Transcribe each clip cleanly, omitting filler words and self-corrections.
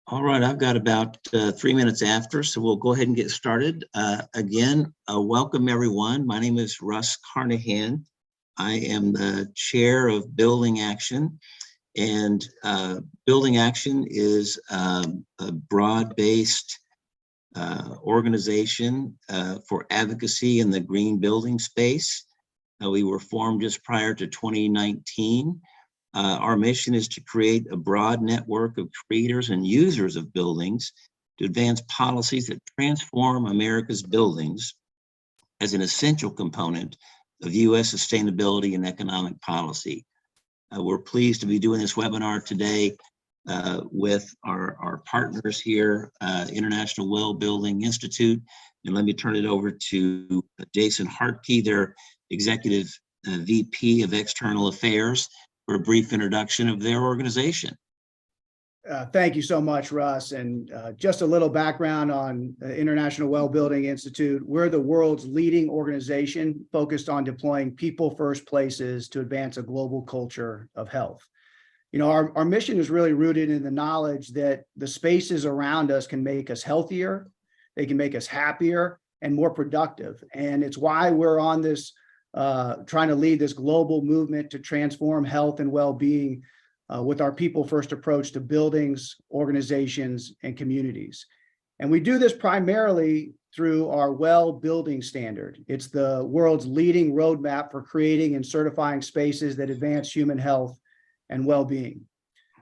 All right, I've got about 3 minutes after, so we'll go ahead and get started. Again, welcome everyone. My name is Russ Carnahan. I am the chair of BuildingAction, and BuildingAction is a broad-based organization for advocacy in the green building space. We were formed just prior to 2019. Our mission is to create a broad network of creators and users of buildings to advance policies that transform America's buildings as an essential component of U.S. sustainability and economic policy. We're pleased to be doing this webinar today with our partners here, International Well Building Institute. And let me turn it over to Jason Hartke, their Executive VP of External Affairs, for a brief introduction of their organization. Thank you so much, Russ. And just a little background on International Well Building Institute. We're the world's leading organization focused on deploying people-first places to advance a global culture of health. You know, our mission is really rooted in the knowledge that the spaces around us can make us healthier, they can make us happier and more productive. And it's why we're on this trying to lead this global movement to transform health and well-being with our people-first approach to buildings, organizations, and communities. And we do this primarily through our Well Building Standard. It's the world's leading roadmap for creating and certifying spaces that advance human health and well-being.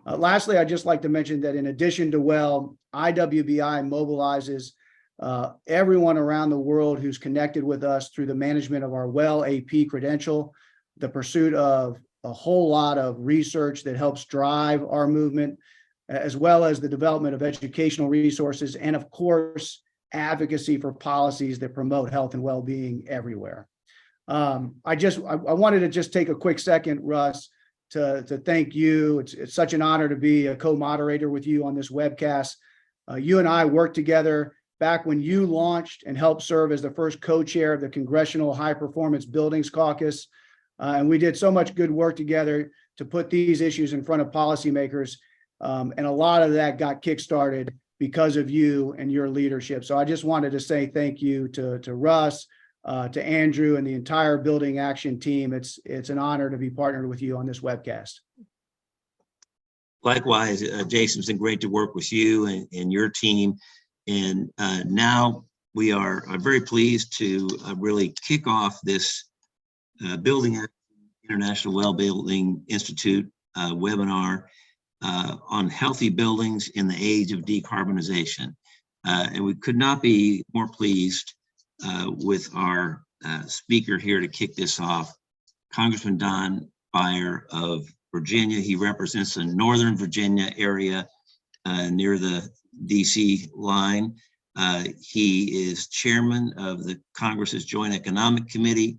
Lastly, I'd just like to mention that in addition to Well, IWBI mobilizes everyone around the world who's connected with us through the management of our Well AP credential, the pursuit of a whole lot of research that helps drive our movement, as well as the development of educational resources, and of course, advocacy for policies that promote health and well-being everywhere. I wanted to just take a quick second, Russ, to thank you. It's such an honor to be a co-moderator with you on this webcast. You and I worked together back when you launched and helped serve as the first co-chair of the Congressional High Performance Buildings Caucus. And we did so much good work together to put these issues in front of policymakers. And a lot of that got kickstarted because of you and your leadership. So I just wanted to say thank you to Russ, to Andrew, and the entire BuildingAction team. It's an honor to be partnered with you on this webcast. Likewise, Jason, it's been great to work with you and your team. And now we are very pleased to really kick off this BuildingAction International Well Building Institute webinar on healthy buildings in the age of decarbonization. And we could not be more pleased with our speaker here to kick this off, Congressman Don Beyer of Virginia. He represents the Northern Virginia area near the DC line. He is chairman of the Congress's Joint Economic Committee,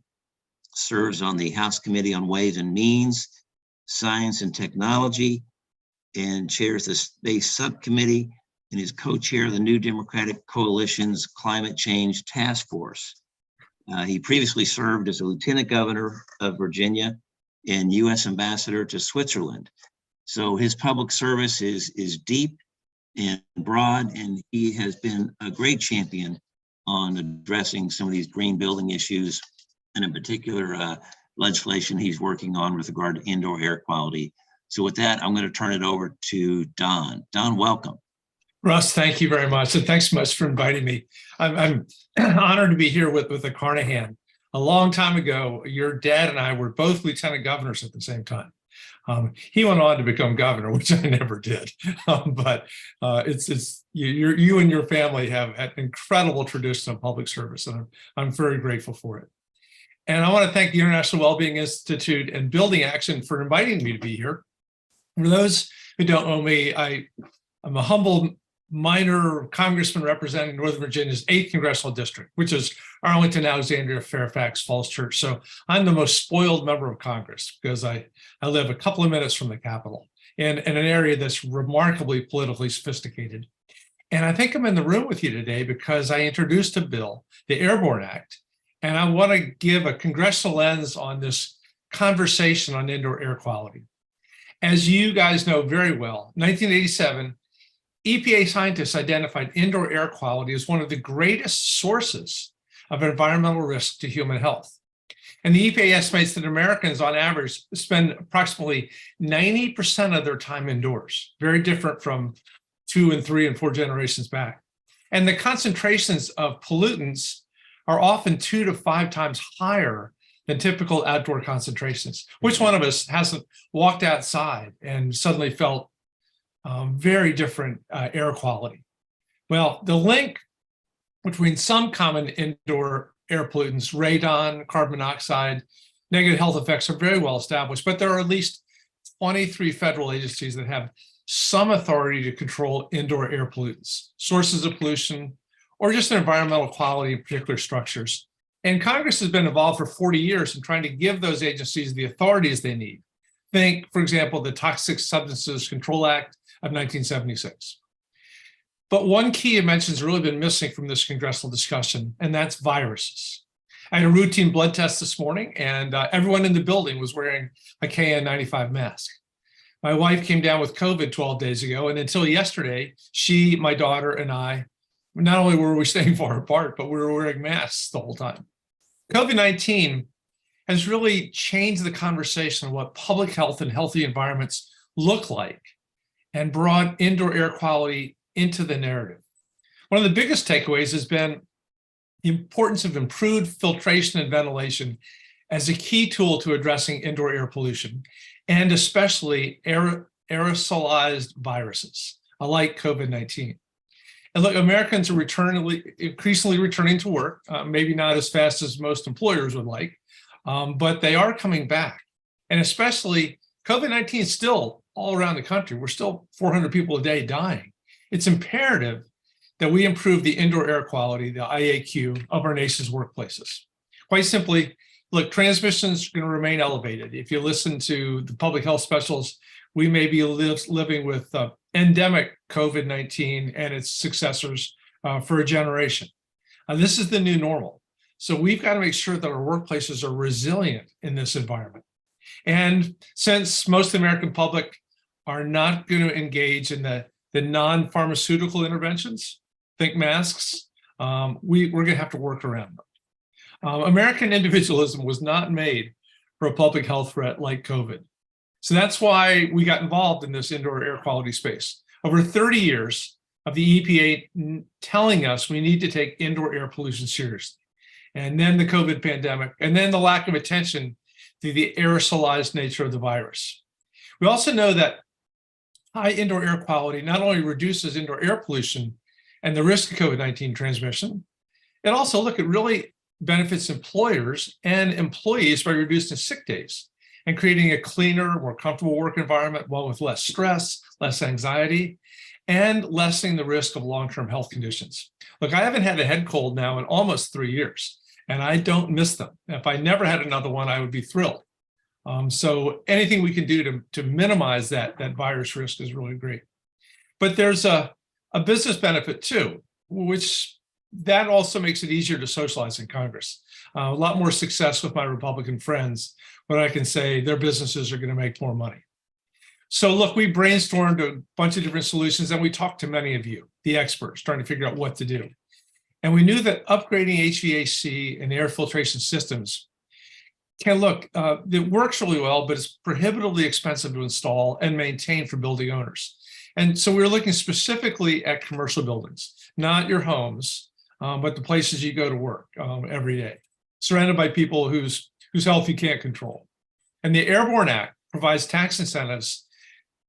serves on the House Committee on Ways and Means, Science and Technology, and chairs the Space Subcommittee, and is co-chair of the New Democratic Coalition's Climate Change Task Force. He previously served as a lieutenant governor of Virginia and U.S. ambassador to Switzerland. So his public service is deep and broad, and he has been a great champion on addressing some of these green building issues, and in particular, legislation he's working on with regard to indoor air quality. So with that, I'm going to turn it over to Don. Don, welcome. Russ, thank you very much. And thanks so much for inviting me. I'm honored to be here with the Carnahan. A long time ago, your dad and I were both lieutenant governors at the same time. He went on to become governor, which I never did. But you and your family have an incredible tradition of public service, and I'm very grateful for it. And I want to thank the International Wellbeing Institute and BuildingAction for inviting me to be here. For those who don't know me, I'm a humble minor congressman representing Northern Virginia's 8th congressional district, which is Arlington, Alexandria, Fairfax, Falls Church. So I'm the most spoiled member of Congress because I live a couple of minutes from the Capitol in an area that's remarkably politically sophisticated. And I think I'm in the room with you today because I introduced a bill, the Airborne Act, and I want to give a congressional lens on this conversation on indoor air quality. As you guys know very well, 1987 EPA scientists identified indoor air quality as one of the greatest sources of environmental risk to human health. And the EPA estimates that Americans on average spend approximately 90% of their time indoors, very different from 2 and 3 and 4 generations back. And the concentrations of pollutants are often 2 to 5 times higher than typical outdoor concentrations. Which one of us hasn't walked outside and suddenly felt very different air quality? Well, the link between some common indoor air pollutants, radon, carbon monoxide, negative health effects are very well established, but there are at least 23 federal agencies that have some authority to control indoor air pollutants, sources of pollution, or just environmental quality in particular structures. And Congress has been involved for 40 years in trying to give those agencies the authorities they need. Think, for example, the Toxic Substances Control Act of 1976. But one key dimension has really been missing from this congressional discussion, and that's viruses. I had a routine blood test this morning, and everyone in the building was wearing a KN95 mask. My wife came down with COVID 12 days ago, and until yesterday, she, my daughter, and I, not only were we staying far apart, but we were wearing masks the whole time. COVID-19 has really changed the conversation on what public health and healthy environments look like and brought indoor air quality into the narrative. One of the biggest takeaways has been the importance of improved filtration and ventilation as a key tool to addressing indoor air pollution, and especially aerosolized viruses, like COVID-19. And look, Americans are increasingly returning to work, maybe not as fast as most employers would like, but they are coming back. And especially COVID-19 is still all around the country. We're still 400 people a day dying. It's imperative that we improve the indoor air quality, the IAQ, of our nation's workplaces. Quite simply, look, transmission is going to remain elevated. If you listen to the public health specialists, we may be living with endemic COVID-19 and its successors for a generation. This is the new normal. So we've got to make sure that our workplaces are resilient in this environment. And since most of the American public are not going to engage in the non-pharmaceutical interventions, think masks, we're going to have to work around them. American individualism was not made for a public health threat like COVID. So that's why we got involved in this indoor air quality space. Over 30 years of the EPA telling us we need to take indoor air pollution seriously. And then the COVID pandemic, and then the lack of attention to the aerosolized nature of the virus. We also know that high indoor air quality not only reduces indoor air pollution and the risk of COVID-19 transmission, it also, it really benefits employers and employees by reducing sick days and creating a cleaner, more comfortable work environment, one with less stress, less anxiety, and lessening the risk of long-term health conditions. Look, I haven't had a head cold now in almost 3 years, and I don't miss them. If I never had another one, I would be thrilled. So anything we can do to minimize that virus risk is really great. But there's a business benefit too, which that also makes it easier to socialize in Congress. A lot more success with my Republican friends when I can say their businesses are going to make more money. So look, we brainstormed a bunch of different solutions, and we talked to many of you, the experts, trying to figure out what to do. And we knew that upgrading HVAC and air filtration systems it works really well, but it's prohibitively expensive to install and maintain for building owners. And so we were looking specifically at commercial buildings, not your homes, but the places you go to work every day, surrounded by people whose health you can't control. And the Airborne Act provides tax incentives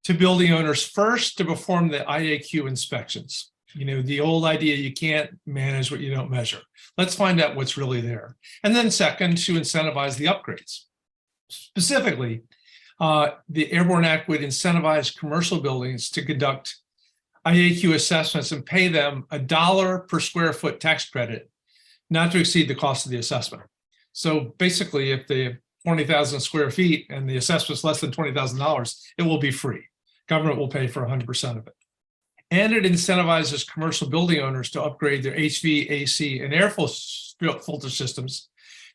to building owners first to perform the IAQ inspections. You know, the old idea, you can't manage what you don't measure. Let's find out what's really there. And then second, to incentivize the upgrades. Specifically, the Airborne Act would incentivize commercial buildings to conduct IAQ assessments and pay them $1 per square foot tax credit, not to exceed the cost of the assessment. So basically, if they 20,000 square feet and the assessment's less than $20,000, it will be free. Government will pay for 100% of it. And it incentivizes commercial building owners to upgrade their HVAC and air filter systems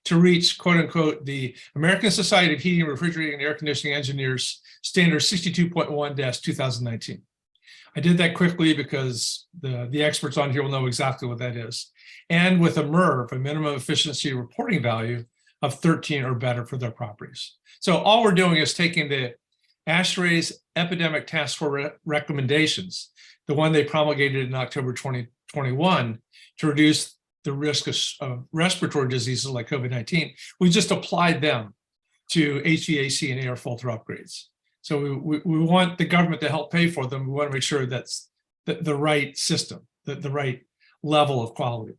to reach, quote unquote, the American Society of Heating, Refrigerating, and Air Conditioning Engineers Standard 62.1-2019. I did that quickly because the experts on here will know exactly what that is. And with a MERV, a minimum efficiency reporting value of 13 or better for their properties. So all we're doing is taking the ASHRAE's Epidemic Task Force recommendations, the one they promulgated in October 2021, to reduce the risk of respiratory diseases like COVID-19. We just applied them to HVAC and air filter upgrades. So we want the government to help pay for them. We want to make sure that's the right system, the right level of quality.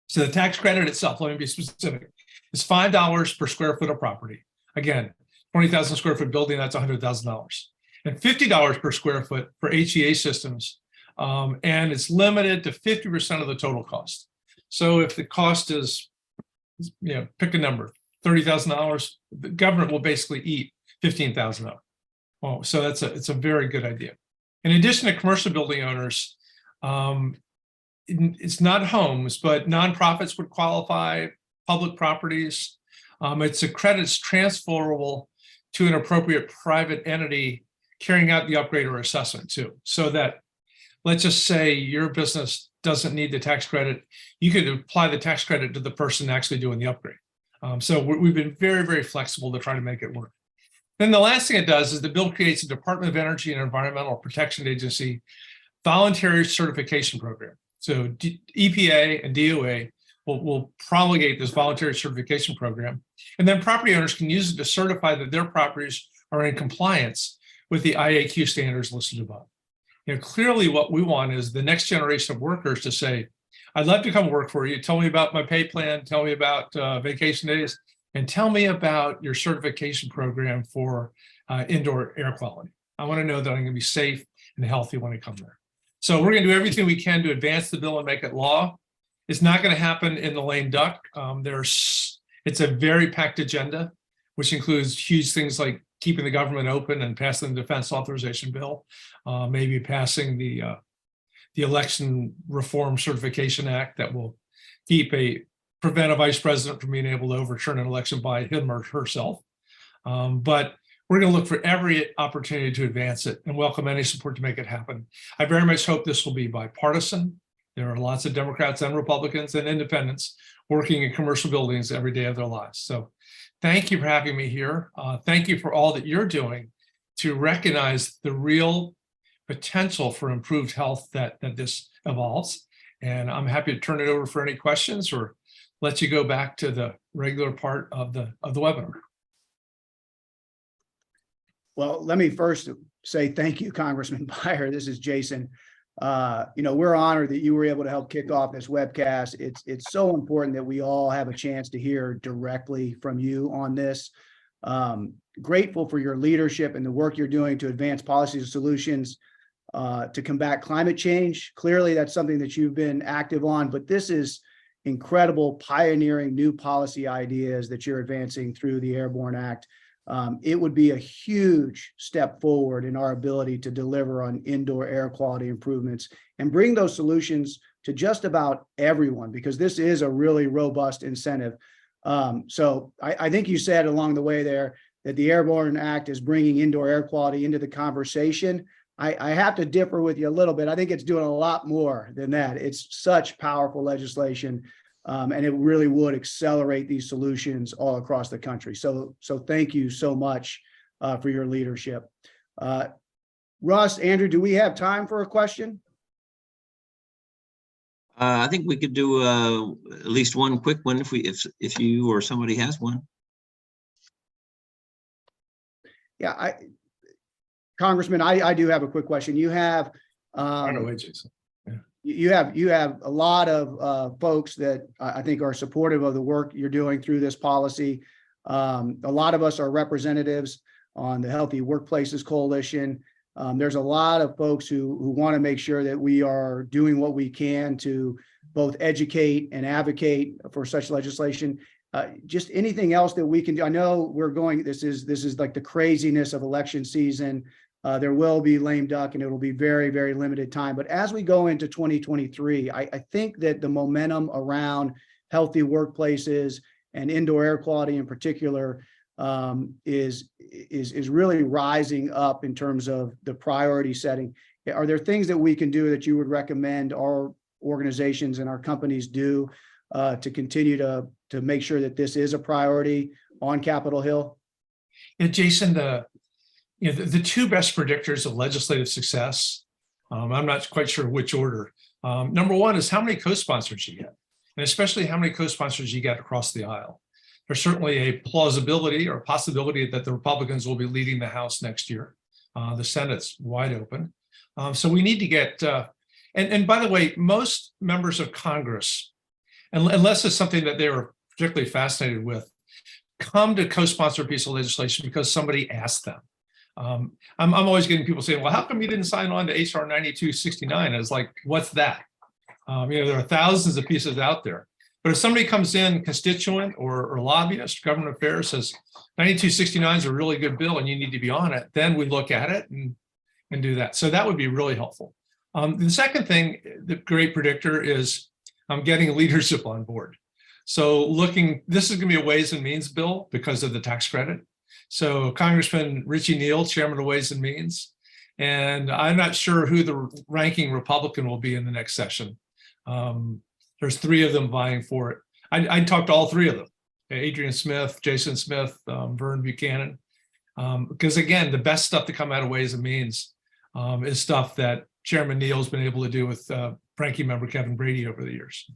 So the tax credit itself, let me be specific, is $5 per square foot of property. Again, 20,000 square foot building, that's $100,000. And $50 per square foot for HEA systems. And it's limited to 50% of the total cost. So if the cost is, pick a number, $30,000, the government will basically eat $15,000. Oh, so it's a very good idea. In addition to commercial building owners, it's not homes, but nonprofits would qualify, public properties. It's a credit's transferable to an appropriate private entity carrying out the upgrade or assessment too. So that, let's just say your business doesn't need the tax credit, you could apply the tax credit to the person actually doing the upgrade. So we've been very, very flexible to try to make it work. Then the last thing it does is the bill creates a Department of Energy and Environmental Protection Agency voluntary certification program. So EPA and DOA will promulgate this voluntary certification program. And then property owners can use it to certify that their properties are in compliance with the IAQ standards listed above. Clearly what we want is the next generation of workers to say, I'd love to come work for you. Tell me about my pay plan. Tell me about vacation days. And tell me about your certification program for indoor air quality. I want to know that I'm going to be safe and healthy when I come there. So we're going to do everything we can to advance the bill and make it law. It's not going to happen in the lame duck. It's a very packed agenda, which includes huge things like keeping the government open and passing the defense authorization bill, maybe passing the Election Reform Certification Act that will prevent a vice president from being able to overturn an election by him or herself. But we're going to look for every opportunity to advance it and welcome any support to make it happen. I very much hope this will be bipartisan. There are lots of Democrats and Republicans and independents working in commercial buildings every day of their lives. So thank you for having me here. Thank you for all that you're doing to recognize the real potential for improved health that this evolves. And I'm happy to turn it over for any questions or let you go back to the regular part of the webinar. Well, let me first say thank you, Congressman Beyer. This is Jason. We're honored that you were able to help kick off this webcast. It's so important that we all have a chance to hear directly from you on this. Grateful for your leadership and the work you're doing to advance policies and solutions to combat climate change. Clearly, that's something that you've been active on, but this is incredible, pioneering new policy ideas that you're advancing through the Airborne Act. It would be a huge step forward in our ability to deliver on indoor air quality improvements and bring those solutions to just about everyone, because this is a really robust incentive. So I think you said along the way there that the Airborne Act is bringing indoor air quality into the conversation. I have to differ with you a little bit. I think it's doing a lot more than that. It's such powerful legislation. And it really would accelerate these solutions all across the country. So thank you so much for your leadership. Russ, Andrew, do we have time for a question? I think we could do at least one quick one if you or somebody has one. Yeah, Congressman, I do have a quick question. You have Jason. You have a lot of folks that I think are supportive of the work you're doing through this policy. A lot of us are representatives on the Healthy Workplaces Coalition. There's a lot of folks who want to make sure that we are doing what we can to both educate and advocate for such legislation. Just anything else that we can do. I know we're going, this is like the craziness of election season. There will be lame duck and it will be very, very limited time. But as we go into 2023, I think that the momentum around healthy workplaces and indoor air quality in particular is really rising up in terms of the priority setting. Are there things that we can do that you would recommend our organizations and our companies do to continue to make sure that this is a priority on Capitol Hill? Yeah, Jason, the two best predictors of legislative success, I'm not quite sure which order. Number one is how many co-sponsors you get, and especially how many co-sponsors you get across the aisle. There's certainly a plausibility or possibility that the Republicans will be leading the House next year. The Senate's wide open. So we need to get, and by the way, most members of Congress, unless it's something that they were particularly fascinated with, come to co-sponsor a piece of legislation because somebody asked them. I'm always getting people saying, well, how come you didn't sign on to HR 9269? I was like, what's that? There are thousands of pieces out there. But if somebody comes in, constituent or lobbyist, government affairs, says 9269 is a really good bill and you need to be on it, then we look at it and do that. So that would be really helpful. The second thing, the great predictor, is getting leadership on board. So this is going to be a Ways and Means bill because of the tax credit. So Congressman Richie Neal, chairman of Ways and Means, and I'm not sure who the ranking Republican will be in the next session. There's three of them vying for it. I'd talk to all three of them: Adrian Smith, Jason Smith, Vern Buchanan, because again, the best stuff to come out of Ways and Means is stuff that Chairman Neal's been able to do with ranking member Kevin Brady over the years.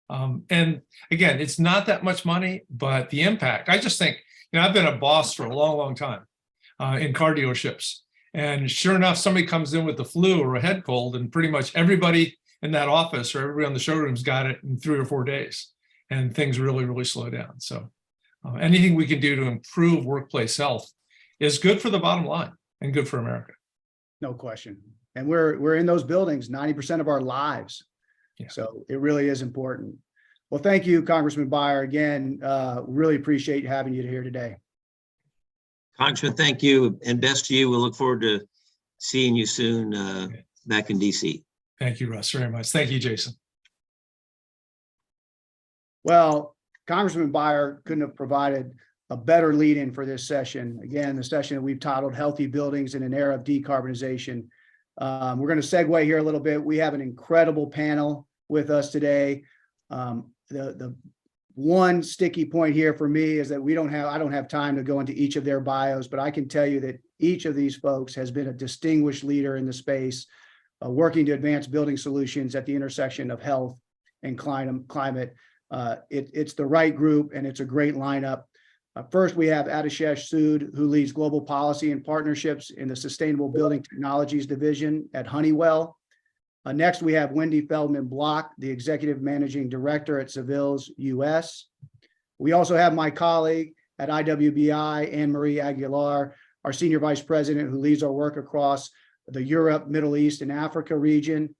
And again, it's not that much money, but the impact, I just think, I've been a boss for a long, long time in car dealerships. And sure enough, somebody comes in with the flu or a head cold, and pretty much everybody in that office or everybody on the showroom's got it in 3 or 4 days, and things really, really slow down. So anything we can do to improve workplace health is good for the bottom line and good for America. No question. And we're in those buildings 90% of our lives. Yeah. So it really is important. Well, thank you, Congressman Beyer. Again, really appreciate having you here today. Congressman, thank you, and best to you. We'll look forward to seeing you soon back in DC. Thank you, Russ, very much. Thank you, Jason. Well, Congressman Beyer couldn't have provided a better lead-in for this session. Again, the session that we've titled Healthy Buildings in an Era of Decarbonization. We're going to segue here a little bit. We have an incredible panel with us today. The one sticky point here for me is that I don't have time to go into each of their bios, but I can tell you that each of these folks has been a distinguished leader in the space, working to advance building solutions at the intersection of health and climate. It's the right group, and it's a great lineup. First, we have Adishesh Sood, who leads global policy and partnerships in the Sustainable Building Technologies Division at Honeywell. Next, we have Wendy Feldman Block, the Executive Managing Director at Seville's US. We also have my colleague at IWBI, Anne-Marie Aguilar, our Senior Vice President, who leads our work across the Europe, Middle East, and Africa region.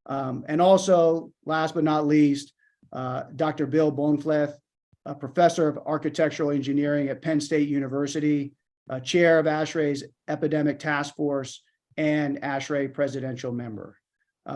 And also, last but not least, Dr. Bill Bonfleth, a professor of architectural engineering at Penn State University, chair of ASHRAE's Epidemic Task Force, and ASHRAE presidential member.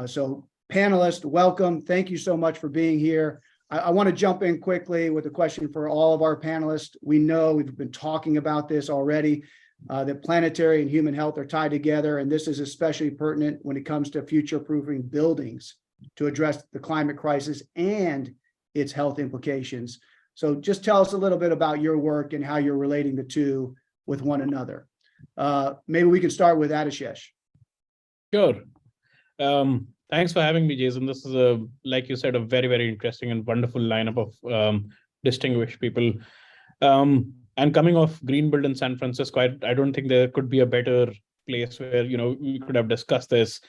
So panelists, welcome. Thank you so much for being here. I want to jump in quickly with a question for all of our panelists. We know we've been talking about this already, that planetary and human health are tied together, and this is especially pertinent when it comes to future-proofing buildings to address the climate crisis and its health implications. So just tell us a little bit about your work and how you're relating the two with one another. Maybe we can start with Adishesh. Sure. Thanks for having me, Jason. This is, like you said, a very, very interesting and wonderful lineup of distinguished people. And coming off Greenbuild in San Francisco, I don't think there could be a better place where, we could have discussed this.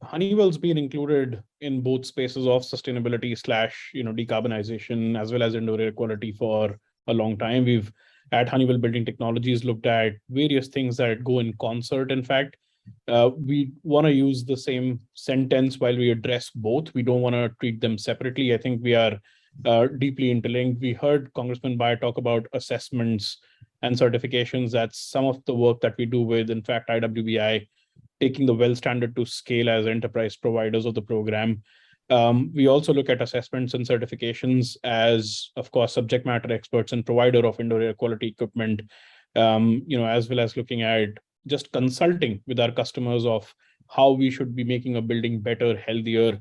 Honeywell's been included in both spaces of sustainability / decarbonization, as well as indoor air quality for a long time. We've at Honeywell Building Technologies looked at various things that go in concert. In fact, we want to use the same sentence while we address both. We don't want to treat them separately. I think we are deeply interlinked. We heard Congressman Beyer talk about assessments and certifications. That's some of the work that we do with, in fact, IWBI, taking the well standard to scale as enterprise providers of the program. We also look at assessments and certifications as, of course, subject matter experts and provider of indoor air quality equipment, as well as looking at just consulting with our customers of how we should be making a building better, healthier.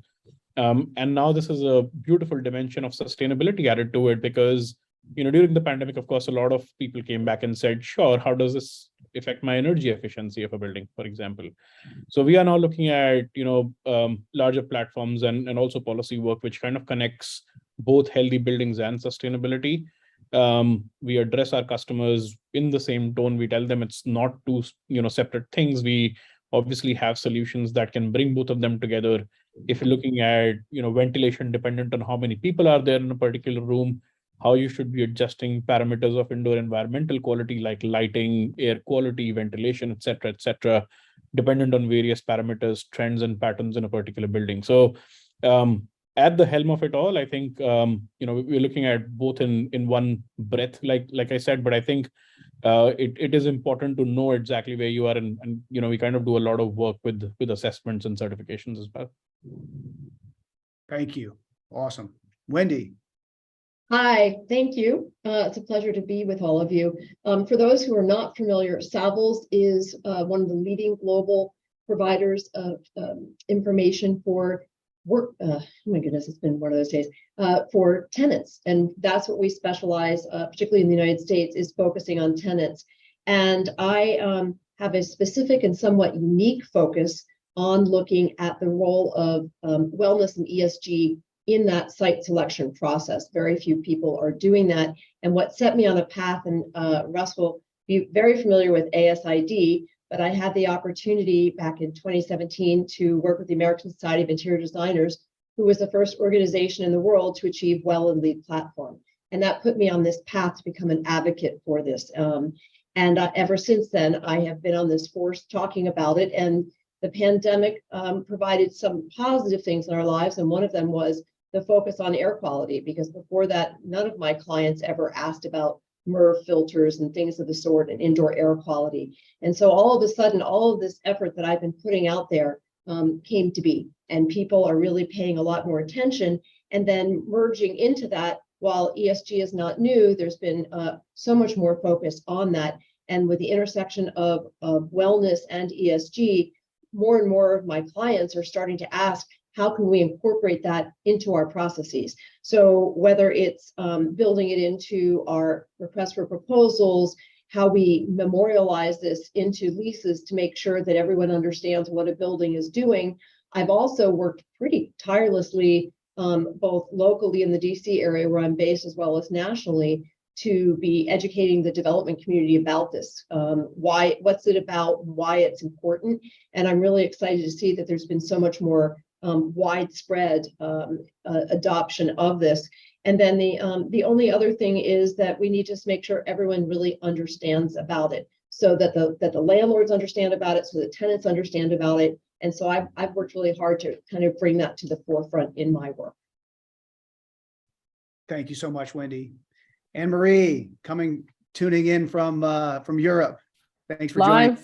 And now this is a beautiful dimension of sustainability added to it because, during the pandemic, of course, a lot of people came back and said, sure, how does this affect my energy efficiency of a building, for example? So we are now looking at, larger platforms and also policy work, which kind of connects both healthy buildings and sustainability. We address our customers in the same tone. We tell them it's not two, separate things. We obviously have solutions that can bring both of them together. If you're looking at, ventilation dependent on how many people are there in a particular room, how you should be adjusting parameters of indoor environmental quality like lighting, air quality, ventilation, et cetera, dependent on various parameters, trends, and patterns in a particular building. So at the helm of it all, I think we're looking at both in one breath, like I said, but I think it is important to know exactly where you are, and we kind of do a lot of work with assessments and certifications as well. Thank you. Awesome. Wendy. Hi, thank you. It's a pleasure to be with all of you. For those who are not familiar, Savills is one of the leading global providers of information for work. Oh my goodness, it's been one of those days for tenants. And that's what we specialize, particularly in the United States, is focusing on tenants. And I have a specific and somewhat unique focus on looking at the role of wellness and ESG in that site selection process. Very few people are doing that. And what set me on a path, and Russ will be very familiar with ASID, but I had the opportunity back in 2017 to work with the American Society of Interior Designers, who was the first organization in the world to achieve WELL and LEED platform. And that put me on this path to become an advocate for this. And ever since then, I have been on this force talking about it. And the pandemic provided some positive things in our lives. And one of them was the focus on air quality, because before that, none of my clients ever asked about MERV filters and things of the sort and indoor air quality. And so all of a sudden, all of this effort that I've been putting out there came to be, and people are really paying a lot more attention. And then merging into that, while ESG is not new, there's been so much more focus on that. And with the intersection of wellness and ESG, more and more of my clients are starting to ask, how can we incorporate that into our processes? So whether it's building it into our request for proposals, how we memorialize this into leases to make sure that everyone understands what a building is doing. I've also worked pretty tirelessly, both locally in the DC area where I'm based, as well as nationally, to be educating the development community about this, what's it about, why it's important. And I'm really excited to see that there's been so much more widespread adoption of this. And then the only other thing is that we need to just make sure everyone really understands about it, so that the landlords understand about it, so the tenants understand about it. And so I've worked really hard to kind of bring that to the forefront in my work. Thank you so much, Wendy. Anne Marie, tuning in from Europe. Thanks for joining.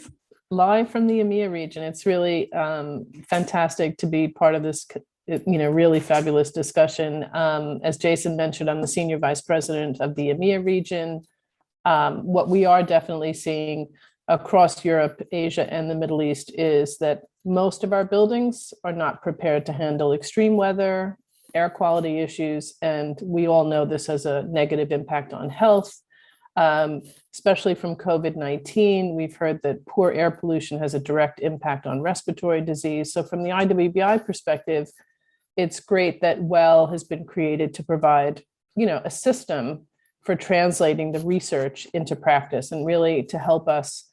Live from the EMEA region. It's really fantastic to be part of this, really fabulous discussion. As Jason mentioned, I'm the Senior Vice President of the EMEA region. What we are definitely seeing across Europe, Asia, and the Middle East is that most of our buildings are not prepared to handle extreme weather, air quality issues, and we all know this has a negative impact on health. Especially from COVID-19, we've heard that poor air pollution has a direct impact on respiratory disease. So from the IWBI perspective, it's great that WELL has been created to provide, a system for translating the research into practice, and really to help us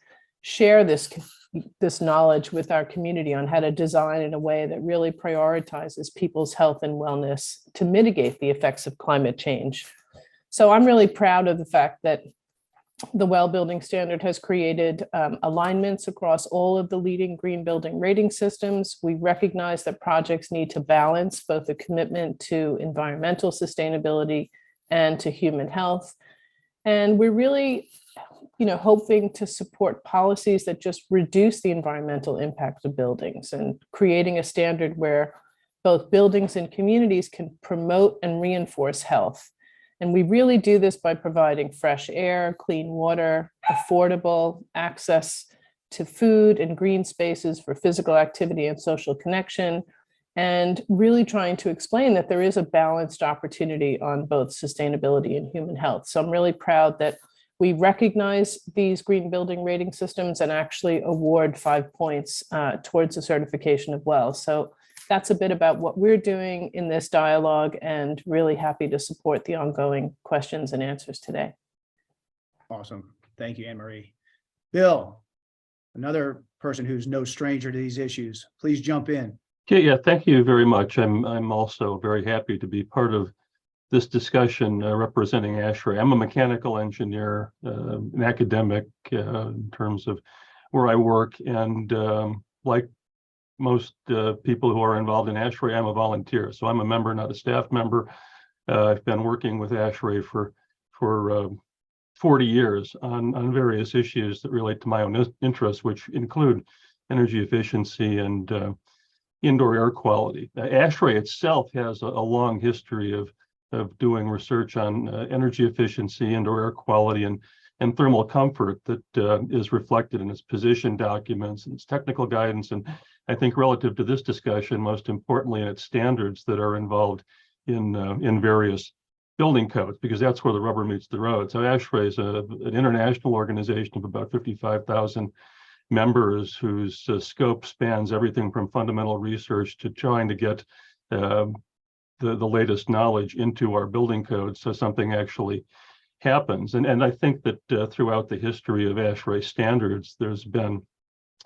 share this knowledge with our community on how to design in a way that really prioritizes people's health and wellness to mitigate the effects of climate change. So I'm really proud of the fact that the WELL Building Standard has created alignments across all of the leading green building rating systems. We recognize that projects need to balance both a commitment to environmental sustainability and to human health. And we're really, hoping to support policies that just reduce the environmental impact of buildings, and creating a standard where both buildings and communities can promote and reinforce health. And we really do this by providing fresh air, clean water, affordable access to food and green spaces for physical activity and social connection, and really trying to explain that there is a balanced opportunity on both sustainability and human health. So I'm really proud that we recognize these green building rating systems and actually award 5 points towards the certification of WELL. So that's a bit about what we're doing in this dialogue, and really happy to support the ongoing questions and answers today. Awesome. Thank you, Anne Marie. Bill, another person who's no stranger to these issues, please jump in. Okay, yeah, thank you very much. I'm also very happy to be part of this discussion representing ASHRAE. I'm a mechanical engineer, an academic in terms of where I work, and like most people who are involved in ASHRAE, I'm a volunteer. So I'm a member, not a staff member. I've been working with ASHRAE for 40 years on various issues that relate to my own interests, which include energy efficiency and indoor air quality. ASHRAE itself has a long history of doing research on energy efficiency, indoor air quality, and thermal comfort that is reflected in its position documents and its technical guidance. And I think relative to this discussion, most importantly, in its standards that are involved in various building codes, because that's where the rubber meets the road. So ASHRAE is an international organization of about 55,000 members whose scope spans everything from fundamental research to trying to get the latest knowledge into our building codes so something actually happens. And I think that throughout the history of ASHRAE standards, there's been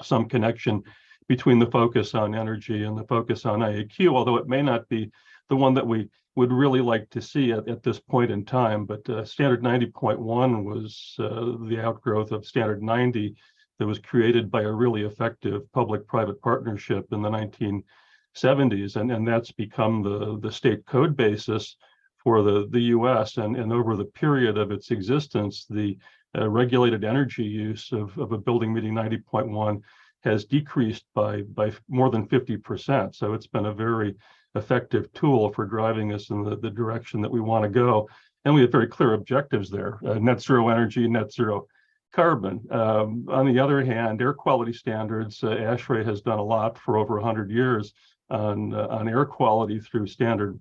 some connection between the focus on energy and the focus on IAQ, although it may not be the one that we would really like to see at this point in time. But Standard 90.1 was the outgrowth of Standard 90 that was created by a really effective public-private partnership in the 1970s. And that's become the state code basis for the US. And over the period of its existence, the regulated energy use of a building meeting 90.1 has decreased by more than 50%. So it's been a very effective tool for driving us in the direction that we want to go. And we have very clear objectives there, net zero energy, net zero carbon. On the other hand, air quality standards, ASHRAE has done a lot for over 100 years on air quality through Standard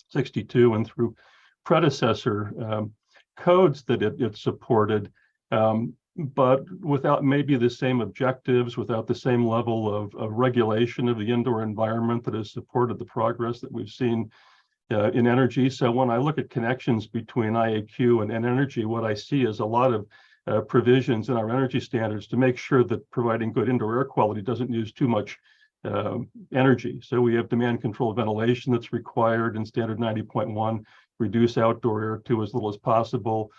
62 and through predecessor codes that it supported, but without maybe the same objectives, without the same level of regulation of the indoor environment that has supported the progress that we've seen in energy. So when I look at connections between IAQ and energy, what I see is a lot of provisions in our energy standards to make sure that providing good indoor air quality doesn't use too much energy. So we have demand controlled ventilation that's required in Standard 90.1, reduce outdoor air to as little as possible,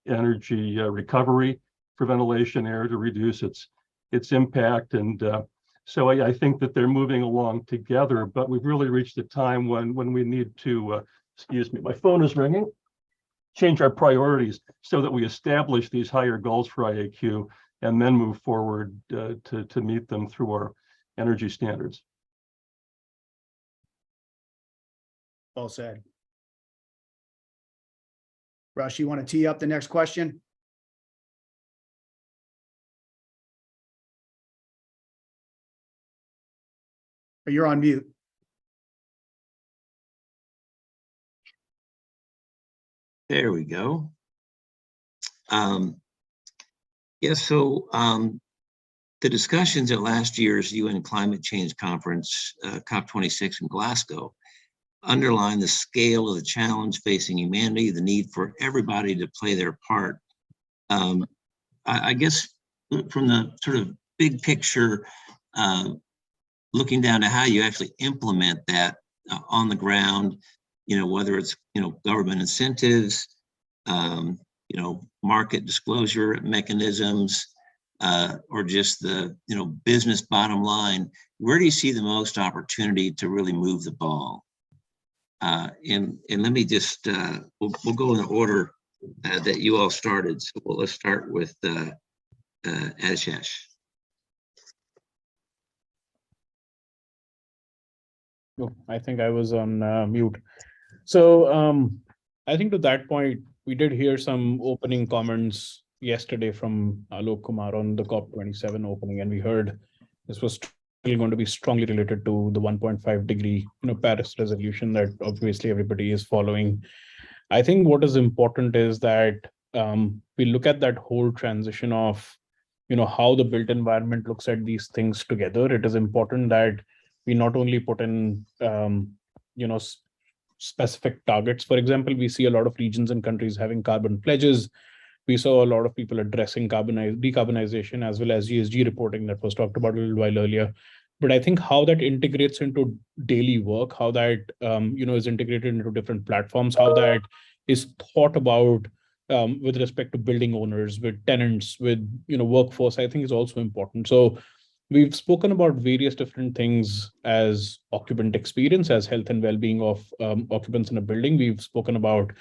energy recovery for ventilation air to reduce its impact. And so I think that they're moving along together, but we've really reached a time when we need to, excuse me, my phone is ringing, change our priorities so that we establish these higher goals for IAQ and then move forward to meet them through our energy standards. Well said. Russ, you want to tee up the next question? Or you're on mute. There we go. Yeah, so the discussions at last year's UN Climate Change Conference, COP26 in Glasgow, underline the scale of the challenge facing humanity, the need for everybody to play their part. I guess from the sort of big picture, looking down to how you actually implement that on the ground, whether it's, government incentives, market disclosure mechanisms, or just the, business bottom line, where do you see the most opportunity to really move the ball? And let me just, we'll go in the order that you all started. So let's start with Ashesh. Oh, I think I was on mute. So I think to that point, we did hear some opening comments yesterday from Alok Kumar on the COP27 opening, and we heard this was still going to be strongly related to the 1.5 degree, Paris resolution that obviously everybody is following. I think what is important is that we look at that whole transition of, how the built environment looks at these things together. It is important that we not only put in, specific targets. For example, we see a lot of regions and countries having carbon pledges. We saw a lot of people addressing decarbonization as well as ESG reporting that was talked about a little while earlier. But I think how that integrates into daily work, how that is integrated into different platforms, how that is thought about with respect to building owners, with tenants, with workforce, I think is also important. So we've spoken about various different things as occupant experience, as health and well-being of occupants in a building. We've spoken about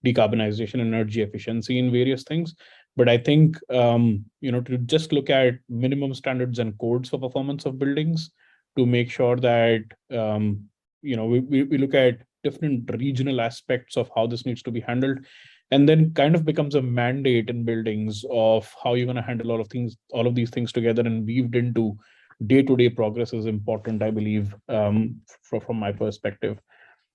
decarbonization, energy efficiency in various things. But I think, to just look at minimum standards and codes for performance of buildings to make sure that, we look at different regional aspects of how this needs to be handled, and then kind of becomes a mandate in buildings of how you're going to handle all of these things together and weaved into day-to-day progress is important, I believe, from my perspective.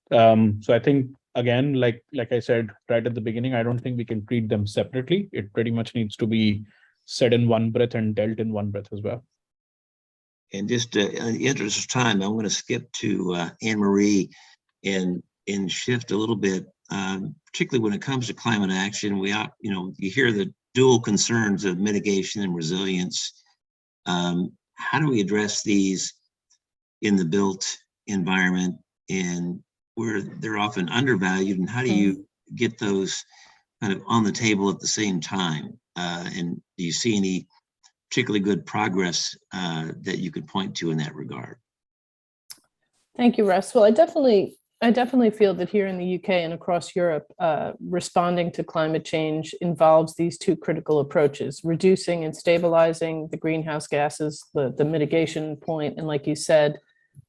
So I think, again, like I said right at the beginning, I don't think we can treat them separately. It pretty much needs to be said in one breath and dealt in one breath as well. And just in the interest of time, I'm going to skip to Anne-Marie and shift a little bit, particularly when it comes to climate action. You hear the dual concerns of mitigation and resilience. How do we address these in the built environment, and where they're often undervalued, and how do you get those kind of on the table at the same time? And do you see any particularly good progress that you could point to in that regard? Thank you, Russ. Well, I definitely feel that here in the UK and across Europe, responding to climate change involves these two critical approaches: reducing and stabilizing the greenhouse gases, the mitigation point, and like you said,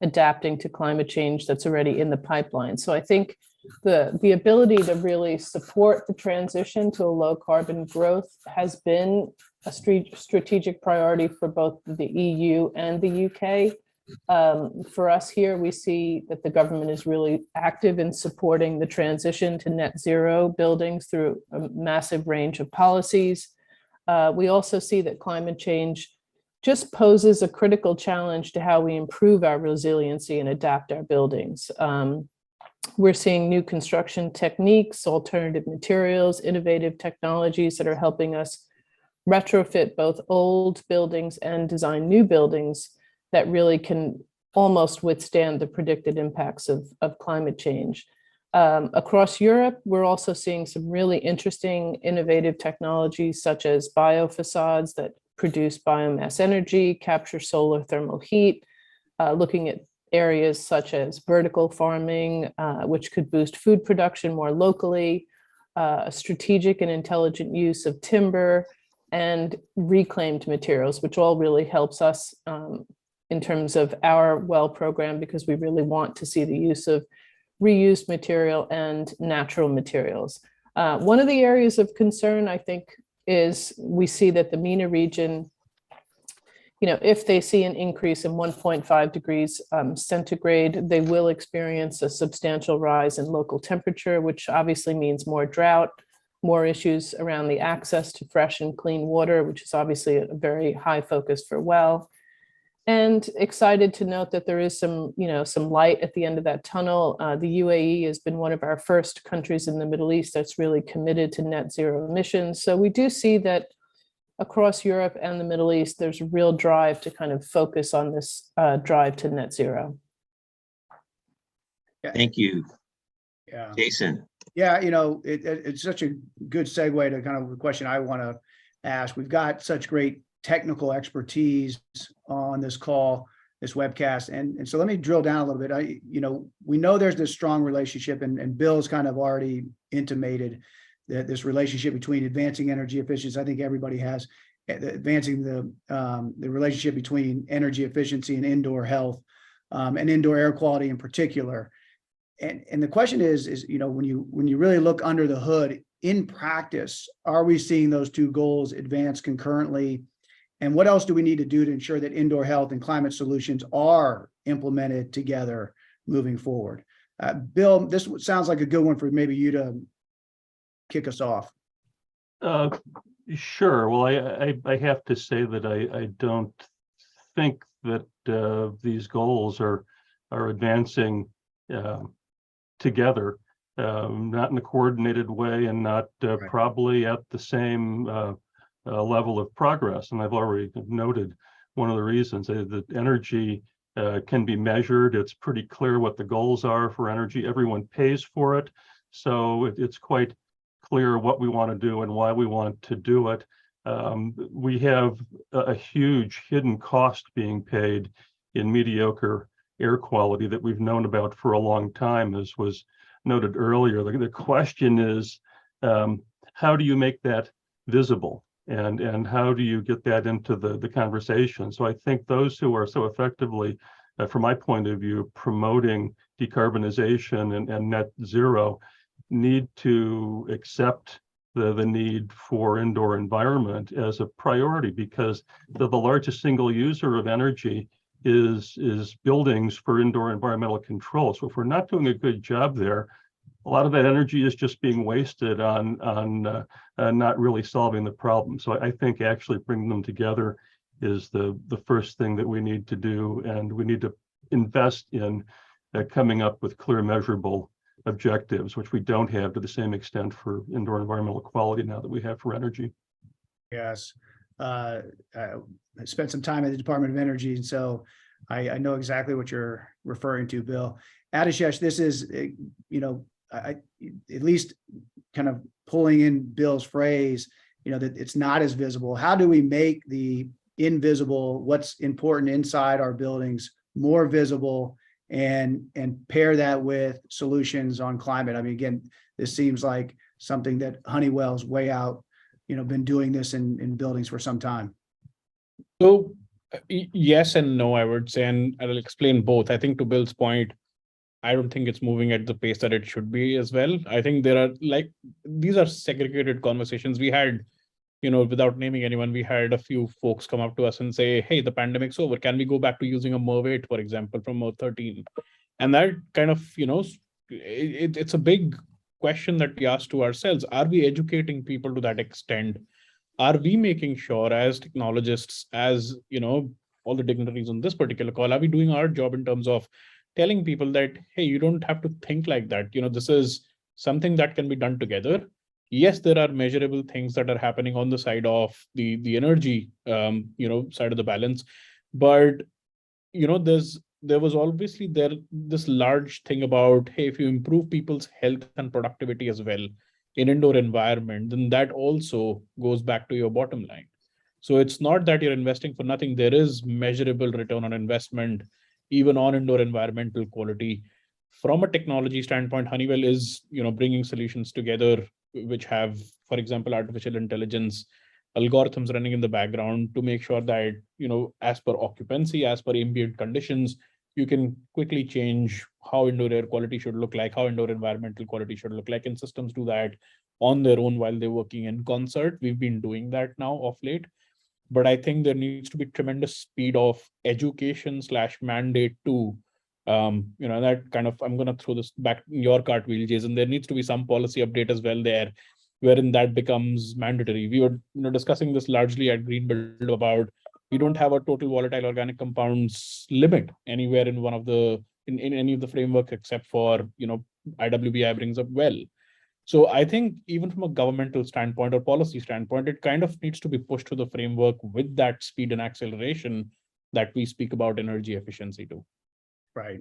adapting to climate change that's already in the pipeline. So I think the ability to really support the transition to a low carbon growth has been a strategic priority for both the EU and the UK. For us here, we see that the government is really active in supporting the transition to net zero buildings through a massive range of policies. We also see that climate change just poses a critical challenge to how we improve our resiliency and adapt our buildings. We're seeing new construction techniques, alternative materials, innovative technologies that are helping us retrofit both old buildings and design new buildings that really can almost withstand the predicted impacts of climate change. Across Europe, we're also seeing some really interesting innovative technologies such as biofacades that produce biomass energy, capture solar thermal heat, looking at areas such as vertical farming, which could boost food production more locally, strategic and intelligent use of timber, and reclaimed materials, which all really helps us in terms of our well program, because we really want to see the use of reused material and natural materials. One of the areas of concern, I think, is we see that the MENA region, if they see an increase in 1.5 degrees centigrade, they will experience a substantial rise in local temperature, which obviously means more drought, more issues around the access to fresh and clean water, which is obviously a very high focus for well. And excited to note that there is some light at the end of that tunnel. The UAE has been one of our first countries in the Middle East that's really committed to net zero emissions. So we do see that across Europe and the Middle East, there's a real drive to kind of focus on this drive to net zero. Thank you. Yeah. Jason. Yeah, it's such a good segue to kind of the question I want to ask. We've got such great technical expertise on this call, this webcast. And so let me drill down a little bit. We know there's this strong relationship, and Bill's kind of already intimated that this relationship between advancing energy efficiency. I think everybody has advancing the relationship between energy efficiency and indoor health. and indoor air quality in particular. And the question is, you know, when you really look under the hood in practice, are we seeing those two goals advance concurrently? And what else do we need to do to ensure that indoor health and climate solutions are implemented together moving forward? Bill, this sounds like a good one for maybe you to kick us off. Sure. Well, I have to say that I don't think that these goals are advancing together, not in a coordinated way, and not Right. probably at the same level of progress. And I've already noted one of the reasons that energy can be measured. It's pretty clear what the goals are for energy. Everyone pays for it, so it's quite clear what we want to do and why we want to do it. We have a huge hidden cost being paid in mediocre air quality that we've known about for a long time, as was noted earlier. The question is, how do you make that visible? And how do you get that into the conversation? So I think those who are so effectively, from my point of view, promoting decarbonization and net zero need to accept the need for indoor environment as a priority, because the largest single user of energy is buildings for indoor environmental control. So if we're not doing a good job there, a lot of that energy is just being wasted on not really solving the problem. So I think actually bringing them together is the first thing that we need to do, and we need to invest in coming up with clear, measurable objectives, which we don't have to the same extent for indoor environmental quality now that we have for energy. Yes. I spent some time at the Department of Energy, and so I know exactly what you're referring to, Bill. Adishesh, this is, you know, at least kind of pulling in Bill's phrase, you know, that it's not as visible. How do we make the invisible, what's important inside our buildings, more visible, and pair that with solutions on climate? I mean, again, this seems like something that Honeywell's way out, you know, been doing this in buildings for some time. So yes and no, I would say, and I'll explain both. I think to Bill's point, I don't think it's moving at the pace that it should be as well. I think there are these are segregated conversations. We had, you know, without naming anyone, we had a few folks come up to us and say, hey, the pandemic's over. Can we go back to using a MERV 8, for example, from MERV 13? And that kind of, you know, it's a big question that we ask to ourselves. Are we educating people to that extent? Are we making sure as technologists, as, you know, all the dignitaries on this particular call, are we doing our job in terms of telling people that, hey, you don't have to think like that. You know, this is something that can be done together. Yes, there are measurable things that are happening on the side of the energy, you know, side of the balance. But, you know, there was obviously this large thing about, hey, if you improve people's health and productivity as well in indoor environment, then that also goes back to your bottom line. So it's not that you're investing for nothing. There is measurable return on investment, even on indoor environmental quality. From a technology standpoint, Honeywell is, you know, bringing solutions together which have, for example, artificial intelligence algorithms running in the background to make sure that, you know, as per occupancy, as per ambient conditions, you can quickly change how indoor air quality should look like, how indoor environmental quality should look like, and systems do that on their own while they're working in concert. We've been doing that now of late. But I think there needs to be tremendous speed of education / mandate too. You know, that kind of, I'm going to throw this back in your cartwheel, Jason. There needs to be some policy update as well there, wherein that becomes mandatory. We were, you know, discussing this largely at Green Build about, we don't have a total volatile organic compounds limit anywhere in one of the, in any of the framework except for, you know, IWBI brings up well. So I think even from a governmental standpoint or policy standpoint, it kind of needs to be pushed to the framework with that speed and acceleration that we speak about energy efficiency too. Right.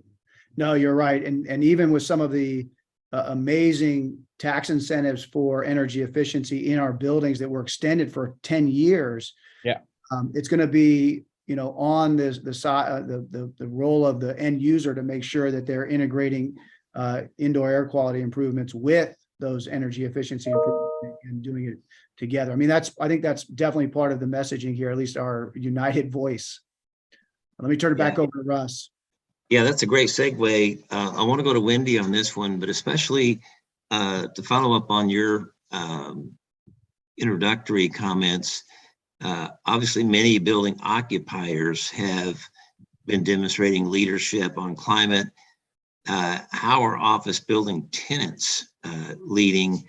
No, you're right. And even with some of the amazing tax incentives for energy efficiency in our buildings that were extended for 10 years. Yeah. It's going to be, you know, on the role of the end user to make sure that they're integrating indoor air quality improvements with those energy efficiency improvements and doing it together. I mean, I think that's definitely part of the messaging here, at least our united voice. Let me turn it back over to Russ. Yeah, that's a great segue. I want to go to Wendy on this one, but especially to follow up on your introductory comments. Obviously, many building occupiers have been demonstrating leadership on climate. How are office building tenants leading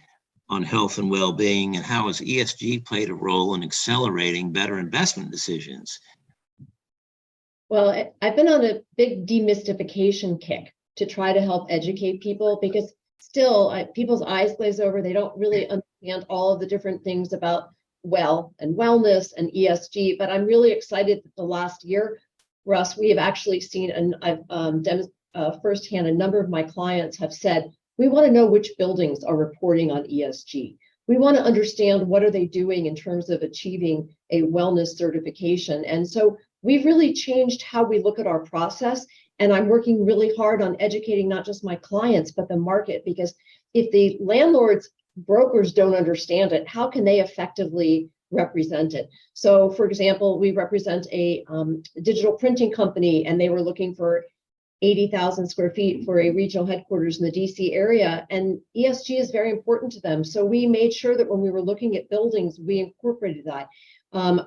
on health and well-being, and how has ESG played a role in accelerating better investment decisions? Well, I've been on a big demystification kick to try to help educate people, because still people's eyes glaze over. They don't really understand all of the different things about well and wellness and ESG. But I'm really excited that the last year, Russ, we have actually seen, and I've firsthand, a number of my clients have said, we want to know which buildings are reporting on ESG. We want to understand what are they doing in terms of achieving a wellness certification. And so we've really changed how we look at our process. And I'm working really hard on educating not just my clients, but the market, because if the landlords, brokers don't understand it, how can they effectively represent it? So for example, we represent a digital printing company, and they were looking for 80,000 square feet for a regional headquarters in the DC area. And ESG is very important to them. So we made sure that when we were looking at buildings, we incorporated that.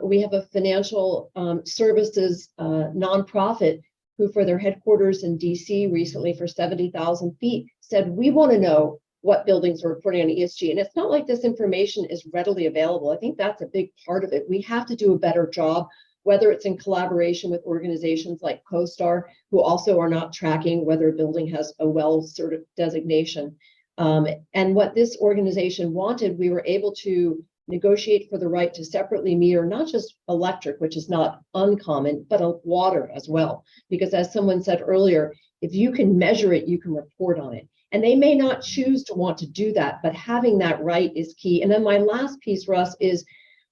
We have a financial services nonprofit who, for their headquarters in DC recently for 70,000 feet, said, we want to know what buildings are reporting on ESG. And it's not like this information is readily available. I think that's a big part of it. We have to do a better job, whether it's in collaboration with organizations like CoStar, who also are not tracking whether a building has a WELL certified designation. And what this organization wanted, we were able to negotiate for the right to separately meter not just electric, which is not uncommon, but water as well. Because as someone said earlier, if you can measure it, you can report on it. And they may not choose to want to do that, but having that right is key. And then my last piece, Russ, is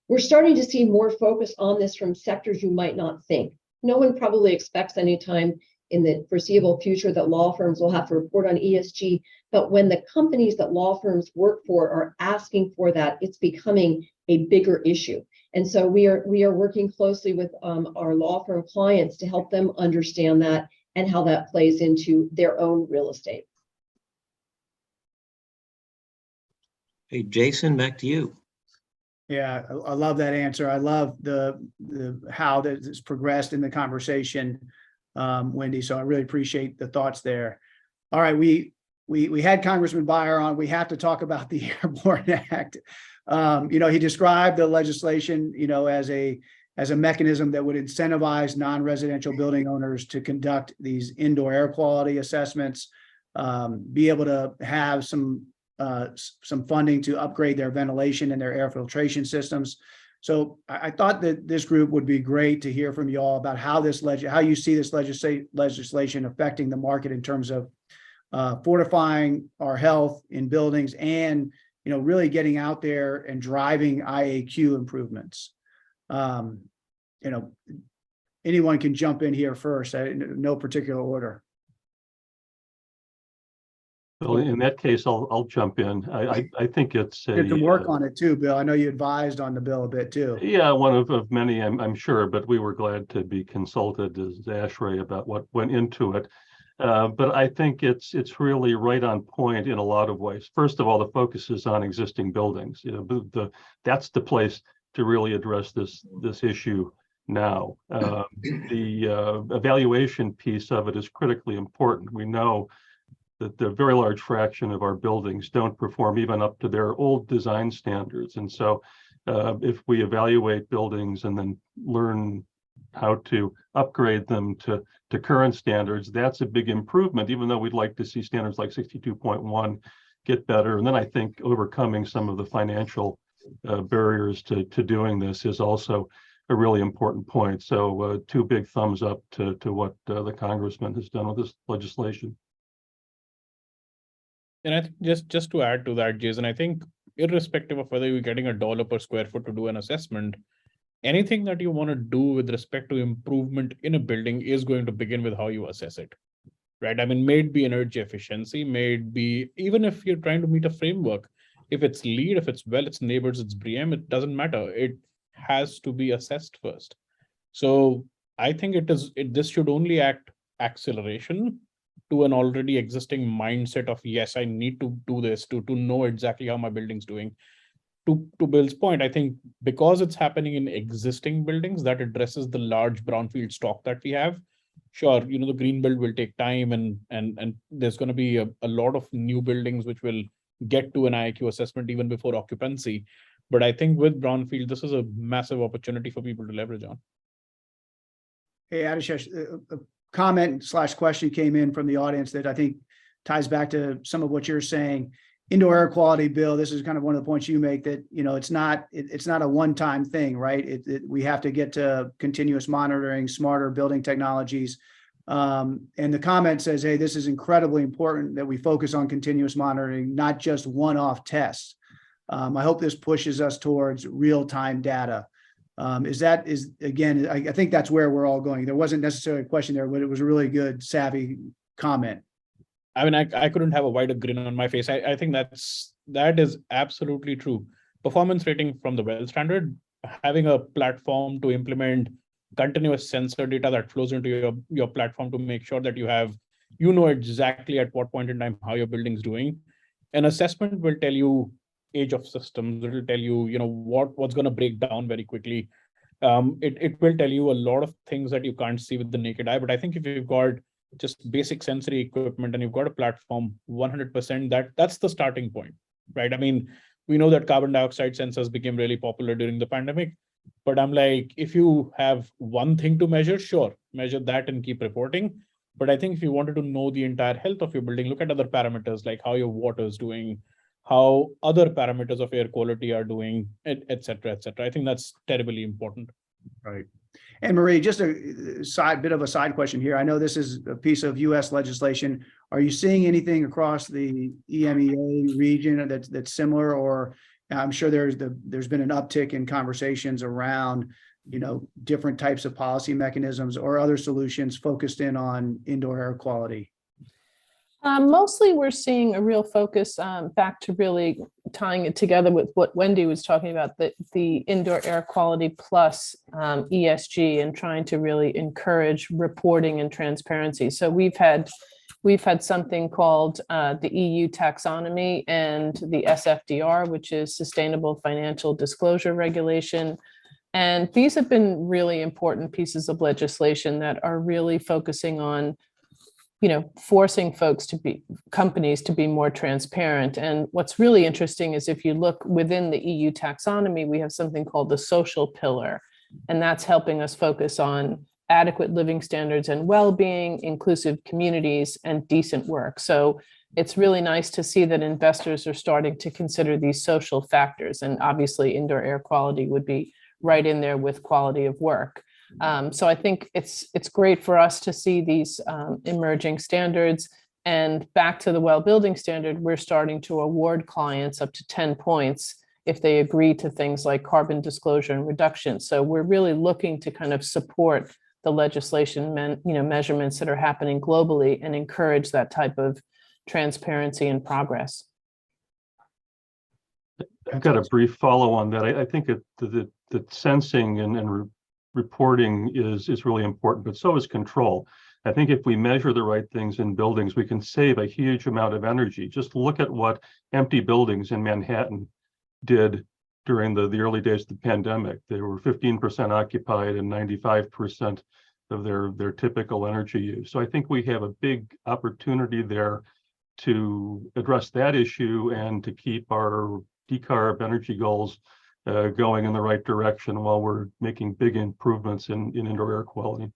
we're starting to see more focus on this from sectors you might not think. No one probably expects anytime in the foreseeable future that law firms will have to report on ESG, but when the companies that law firms work for are asking for that, it's becoming a bigger issue. And so we are working closely with our law firm clients to help them understand that and how that plays into their own real estate. Hey, Jason, back to you. Yeah, I love that answer. I love the how that has progressed in the conversation, Wendy. So I really appreciate the thoughts there. All right, we had Congressman Beyer on. We have to talk about the Airborne Act. He described the legislation, as a mechanism that would incentivize non-residential building owners to conduct these indoor air quality assessments, be able to have some funding to upgrade their ventilation and their air filtration systems. So I thought that this group would be great to hear from you all about how you see this legislation affecting the market in terms of fortifying our health in buildings and really getting out there and driving IAQ improvements. Anyone can jump in here first, no particular order. Well, in that case, I'll jump in. I think it's Did some work on it too, Bill. I know you advised on the bill a bit too. Yeah, one of many, I'm sure, but we were glad to be consulted as ASHRAE about what went into it. But I think it's really right on point in a lot of ways. First of all, the focus is on existing buildings. That's the place to really address this issue now. The evaluation piece of it is critically important. We know that the very large fraction of our buildings don't perform even up to their old design standards. And so if we evaluate buildings and then learn how to upgrade them to current standards, that's a big improvement, even though we'd like to see standards like 62.1 get better. And then I think overcoming some of the financial barriers to doing this is also a really important point. So two big thumbs up to what the congressman has done with this legislation. And I think just to add to that, Jason, I think irrespective of whether you're getting $1 per square foot to do an assessment, anything that you want to do with respect to improvement in a building is going to begin with how you assess it, right? I mean, may it be energy efficiency, may it be, even if you're trying to meet a framework, if it's LEED, if it's WELL, it's neighbors, it's BREEAM, it doesn't matter. It has to be assessed first. So I think this should only act acceleration to an already existing mindset of, yes, I need to do this to know exactly how my building's doing. To Bill's point, I think because it's happening in existing buildings, that addresses the large brownfield stock that we have. Sure, the green build will take time, and there's going to be a lot of new buildings which will get to an IAQ assessment even before occupancy. But I think with brownfield, this is a massive opportunity for people to leverage on. Hey, Adishesh, a comment/question came in from the audience that I think ties back to some of what you're saying. Indoor air quality, Bill, this is kind of one of the points you make, that it's not a one-time thing, right? We have to get to continuous monitoring, smarter building technologies. And the comment says, hey, this is incredibly important that we focus on continuous monitoring, not just one-off tests. I hope this pushes us towards real-time data. Again, I think that's where we're all going. There wasn't necessarily a question there, but it was a really good, savvy comment. I mean, I couldn't have a wider grin on my face. I think that is absolutely true. Performance rating from the WELL standard, having a platform to implement continuous sensor data that flows into your platform to make sure that you know exactly at what point in time how your building's doing. An assessment will tell you age of systems. It will tell you, what's going to break down very quickly. It will tell you a lot of things that you can't see with the naked eye. But I think if you've got just basic sensory equipment and you've got a platform, 100%, that's the starting point, right? I mean, we know that carbon dioxide sensors became really popular during the pandemic, but I'm like, if you have one thing to measure, sure, measure that and keep reporting. But I think if you wanted to know the entire health of your building, look at other parameters like how your water is doing, how other parameters of air quality are doing, et cetera, et cetera. I think that's terribly important. Right. And Marie, just a bit of a side question here. I know this is a piece of U.S. legislation. Are you seeing anything across the EMEA region that's similar, or I'm sure there's been an uptick in conversations around, different types of policy mechanisms or other solutions focused in on indoor air quality? Mostly we're seeing a real focus back to really tying it together with what Wendy was talking about, the indoor air quality plus ESG, and trying to really encourage reporting and transparency. So we've had something called the EU taxonomy and the SFDR, which is Sustainable Financial Disclosure Regulation. And these have been really important pieces of legislation that are really focusing on forcing companies to be more transparent. And what's really interesting is if you look within the EU taxonomy, we have something called the social pillar, and that's helping us focus on adequate living standards and well-being, inclusive communities, and decent work. So it's really nice to see that investors are starting to consider these social factors, and obviously indoor air quality would be right in there with quality of work. So I think it's great for us to see these emerging standards. And back to the WELL building standard, we're starting to award clients up to 10 points if they agree to things like carbon disclosure and reduction. So we're really looking to kind of support the legislation, measurements that are happening globally and encourage that type of transparency and progress. I've got a brief follow on that. I think that sensing and reporting is really important, but so is control. I think if we measure the right things in buildings, we can save a huge amount of energy. Just look at what empty buildings in Manhattan did during the early days of the pandemic. They were 15% occupied and 95% of their typical energy use. So I think we have a big opportunity there to address that issue and to keep our decarb energy goals going in the right direction while we're making big improvements in indoor air quality.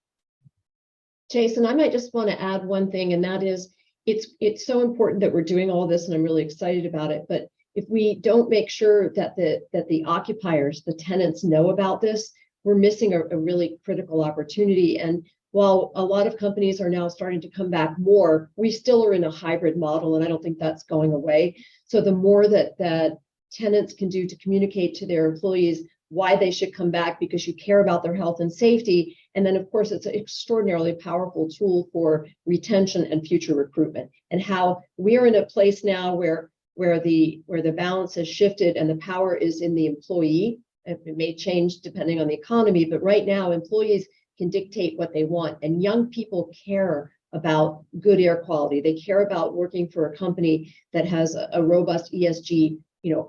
Jason, I might just want to add one thing, and that is it's so important that we're doing all this, and I'm really excited about it. But if we don't make sure that the occupiers, the tenants, know about this, we're missing a really critical opportunity. And while a lot of companies are now starting to come back more, we still are in a hybrid model, and I don't think that's going away. So the more that tenants can do to communicate to their employees why they should come back because you care about their health and safety. And then, of course, it's an extraordinarily powerful tool for retention and future recruitment, and how we're in a place now where the balance has shifted and the power is in the employee. It may change depending on the economy, but right now employees can dictate what they want. And young people care about good air quality. They care about working for a company that has a robust ESG,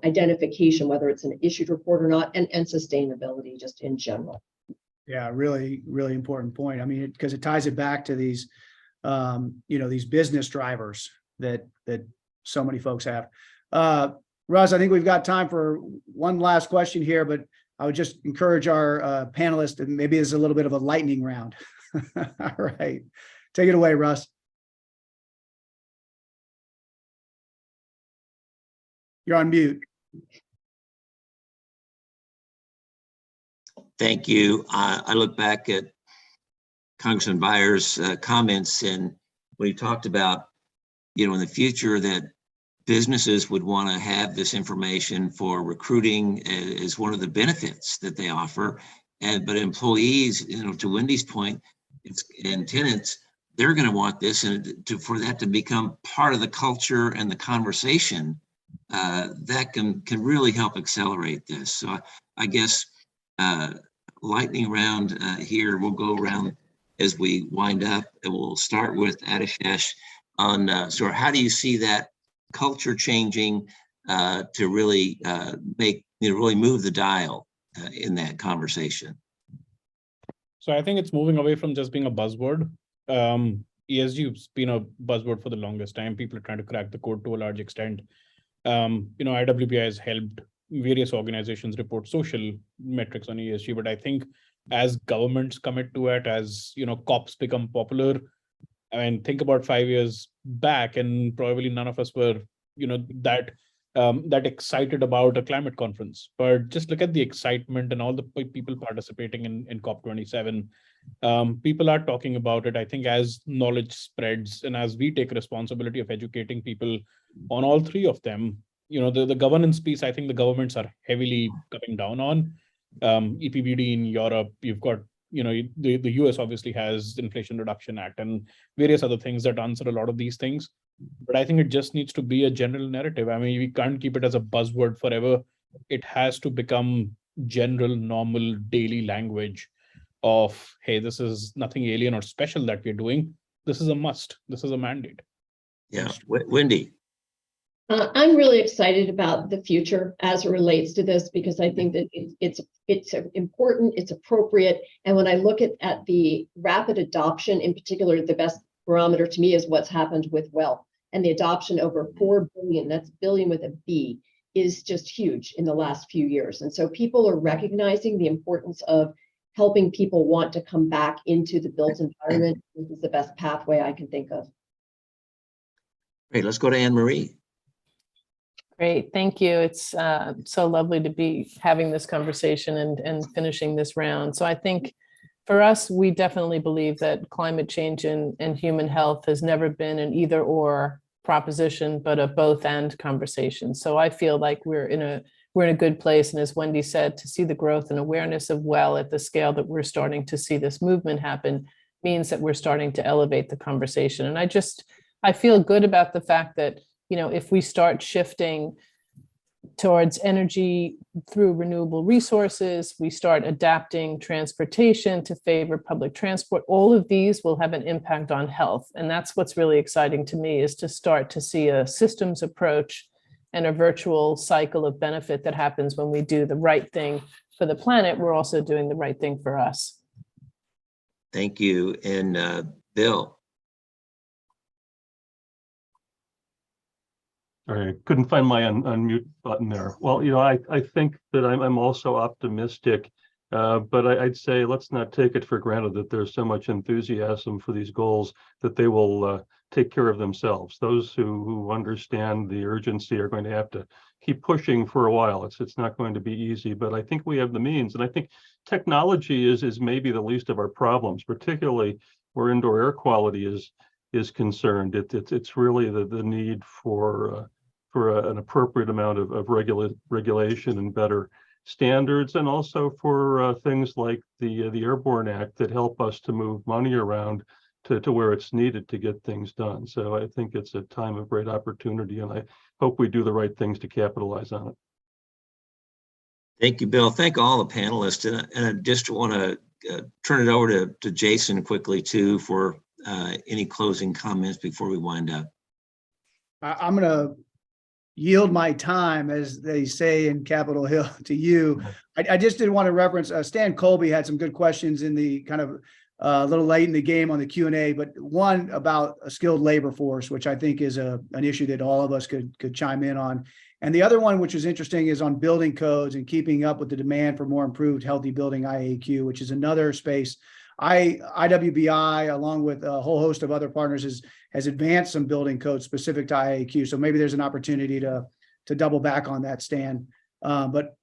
identification, whether it's an issued report or not, and sustainability just in general. Yeah, really, really important point. I mean, because it ties it back to these, these business drivers that so many folks have. Russ, I think we've got time for one last question here, but I would just encourage our panelists, and maybe it's a little bit of a lightning round. All right, take it away, Russ. You're on mute. Thank you. I look back at Congressman Beyer's comments, and when he talked about, in the future that businesses would want to have this information for recruiting as one of the benefits that they offer, but employees, to Wendy's point, and tenants, they're going to want this, and for that to become part of the culture and the conversation, that can really help accelerate this. So I guess lightning round here, we'll go around as we wind up, and we'll start with Adishesh on sort of how do you see that culture changing to really make, really move the dial in that conversation? So I think it's moving away from just being a buzzword. ESG has been a buzzword for the longest time. People are trying to crack the code to a large extent. IWPI has helped various organizations report social metrics on ESG, but I think as governments commit to it, as COPs become popular, I mean, think about 5 years back, and probably none of us were, that excited about a climate conference. But just look at the excitement and all the people participating in COP27. People are talking about it. I think as knowledge spreads and as we take responsibility of educating people on all three of them, the governance piece, I think the governments are heavily coming down on. EPBD in Europe, you've got, the US obviously has Inflation Reduction Act and various other things that answer a lot of these things. But I think it just needs to be a general narrative. I mean, we can't keep it as a buzzword forever. It has to become general, normal, daily language of, hey, this is nothing alien or special that we're doing. This is a must. This is a mandate. Yeah, Wendy. I'm really excited about the future as it relates to this, because I think that it's important, it's appropriate. And when I look at the rapid adoption, in particular, the best barometer to me is what's happened with wealth, and the adoption over 4 billion, that's billion with a B, is just huge in the last few years. And so people are recognizing the importance of helping people want to come back into the built environment. This is the best pathway I can think of. Great, let's go to Anne Marie. Great, thank you. It's so lovely to be having this conversation and finishing this round. So I think for us, we definitely believe that climate change and human health has never been an either or proposition, but a both and conversation. So I feel like we're in a good place. And as Wendy said, to see the growth and awareness of well at the scale that we're starting to see this movement happen means that we're starting to elevate the conversation. And I feel good about the fact that, if we start shifting towards energy through renewable resources, we start adapting transportation to favor public transport, all of these will have an impact on health. And that's what's really exciting to me, is to start to see a systems approach and a virtual cycle of benefit that happens when we do the right thing for the planet. We're also doing the right thing for us. Thank you. And Bill. All right, couldn't find my unmute button there. Well, I think that I'm also optimistic, but I'd say let's not take it for granted that there's so much enthusiasm for these goals that they will take care of themselves. Those who understand the urgency are going to have to keep pushing for a while. It's not going to be easy, but I think we have the means, and I think technology is maybe the least of our problems, particularly where indoor air quality is concerned. It's really the need for an appropriate amount of regulation and better standards, and also for things like the Airborne Act that help us to move money around to where it's needed to get things done. So I think it's a time of great opportunity, and I hope we do the right things to capitalize on it. Thank you, Bill. Thank all the panelists. And I just want to turn it over to Jason quickly too for any closing comments before we wind up. I'm going to yield my time, as they say in Capitol Hill, to you. I just did want to reference Stan Colby had some good questions in the kind of a little late in the game on the Q&A, but one about a skilled labor force, which I think is an issue that all of us could chime in on. And the other one, which is interesting, is on building codes and keeping up with the demand for more improved healthy building IAQ, which is another space. IWBI, along with a whole host of other partners, has advanced some building codes specific to IAQ. So maybe there's an opportunity to double back on that, Stan. But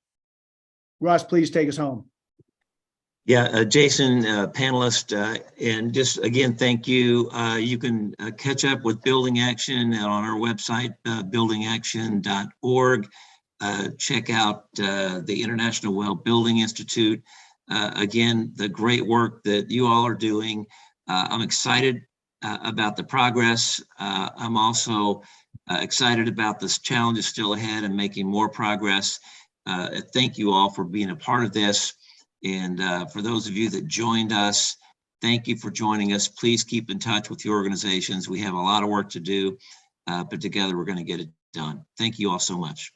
Russ, please take us home. Yeah, Jason, panelist, and just again, thank you. You can catch up with Building Action on our website, buildingaction.org. Check out the International Well Building Institute. Again, the great work that you all are doing. I'm excited about the progress. I'm also excited about this challenges still ahead and making more progress. Thank you all for being a part of this. And for those of you that joined us, thank you for joining us. Please keep in touch with your organizations. We have a lot of work to do, but together we're going to get it done. Thank you all so much.